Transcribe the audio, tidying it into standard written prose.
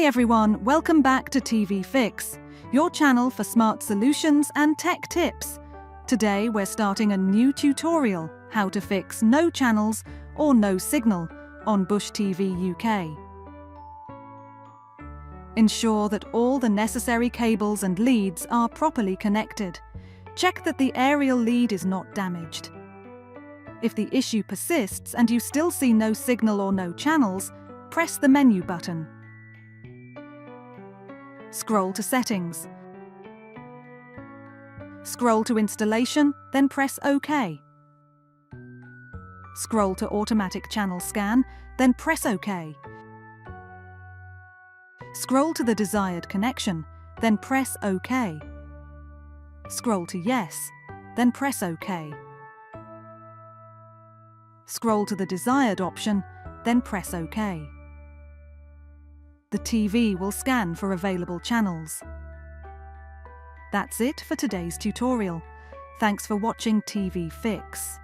Hey everyone, welcome back to TV Fix, your channel for smart solutions and tech tips. Today we're starting a new tutorial, how to fix no channels or no signal on Bush TV UK. Ensure that all the necessary cables and leads are properly connected. Check that the aerial lead is not damaged. If the issue persists and you still see no signal or no channels, press the menu button. Scroll to Settings. Scroll to Installation, then press OK. Scroll to Automatic Channel Scan, then press OK. Scroll to the desired connection, then press OK. Scroll to Yes, then press OK. Scroll to the desired option, then press OK. The TV will scan for available channels. That's it for today's tutorial. Thanks for watching TV Fix.